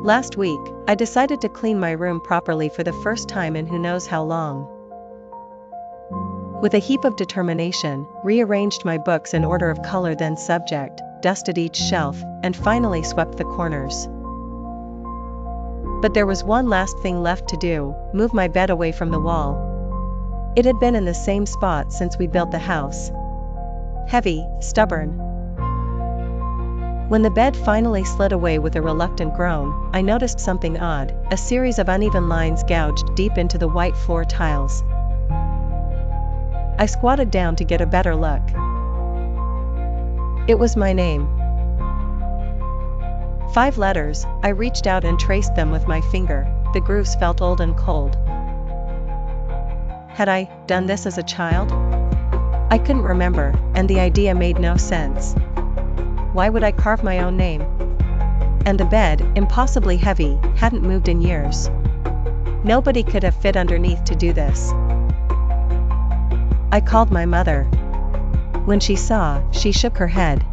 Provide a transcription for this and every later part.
Last week, I decided to clean my room properly for the first time in who knows how long. With a heap of determination, rearranged my books in order of color then subject, dusted each shelf, and finally swept the corners. But there was one last thing left to do: move my bed away from the wall. It had been in the same spot since we built the house. Heavy, stubborn. When the bed finally slid away with a reluctant groan, I noticed something odd: a series of uneven lines gouged deep into the white floor tiles. I squatted down to get a better look. It was my name. 5 letters. I reached out and traced them with my finger. The grooves felt old and cold. Had I done this as a child? I couldn't remember, and the idea made no sense. Why would I carve my own name? And the bed, impossibly heavy, hadn't moved in years. Nobody could have fit underneath to do this. I called my mother. When she saw, she shook her head.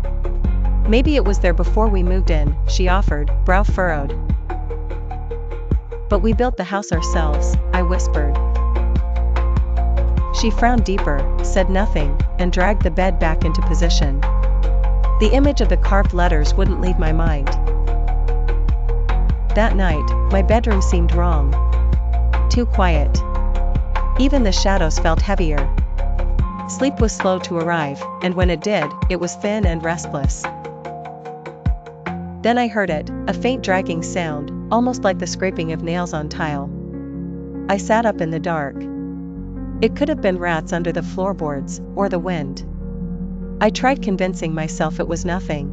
Maybe it was there before we moved in, she offered, brow furrowed. But we built the house ourselves, I whispered. She frowned deeper, said nothing, and dragged the bed back into position. The image of the carved letters wouldn't leave my mind. That night, my bedroom seemed wrong. Too quiet. Even the shadows felt heavier. Sleep was slow to arrive, and when it did, it was thin and restless. Then I heard it, a faint dragging sound, almost like the scraping of nails on tile. I sat up in the dark. It could have been rats under the floorboards, or the wind. I tried convincing myself it was nothing.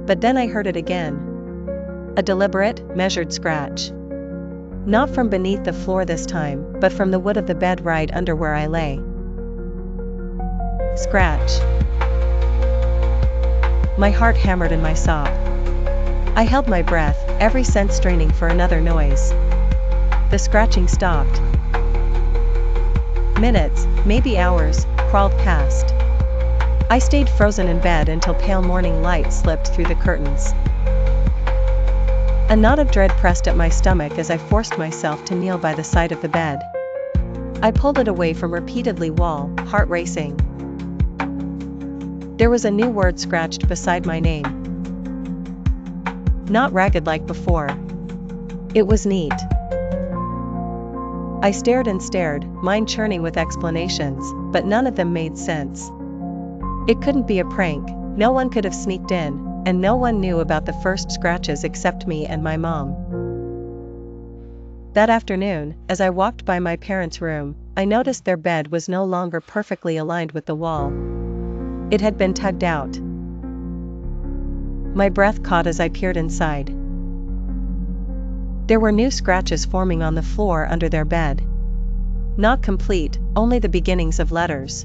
But then I heard it again. A deliberate, measured scratch. Not from beneath the floor this time, but from the wood of the bed right under where I lay. Scratch. My heart hammered in my sob. I held my breath, every sense straining for another noise. The scratching stopped. Minutes, maybe hours, crawled past. I stayed frozen in bed until pale morning light slipped through the curtains. A knot of dread pressed at my stomach as I forced myself to kneel by the side of the bed. I pulled it away from repeatedly wall, heart racing. There was a new word scratched beside my name. Not ragged like before. It was neat. I stared and stared, mind churning with explanations, but none of them made sense. It couldn't be a prank, no one could have sneaked in, and no one knew about the first scratches except me and my mom. That afternoon, as I walked by my parents' room, I noticed their bed was no longer perfectly aligned with the wall. It had been tugged out. My breath caught as I peered inside. There were new scratches forming on the floor under their bed. Not complete, only the beginnings of letters.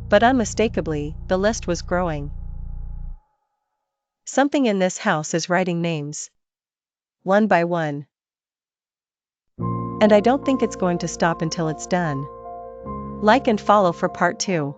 But unmistakably, the list was growing. Something in this house is writing names. One by one. And I don't think it's going to stop until it's done. Like and follow for part 2.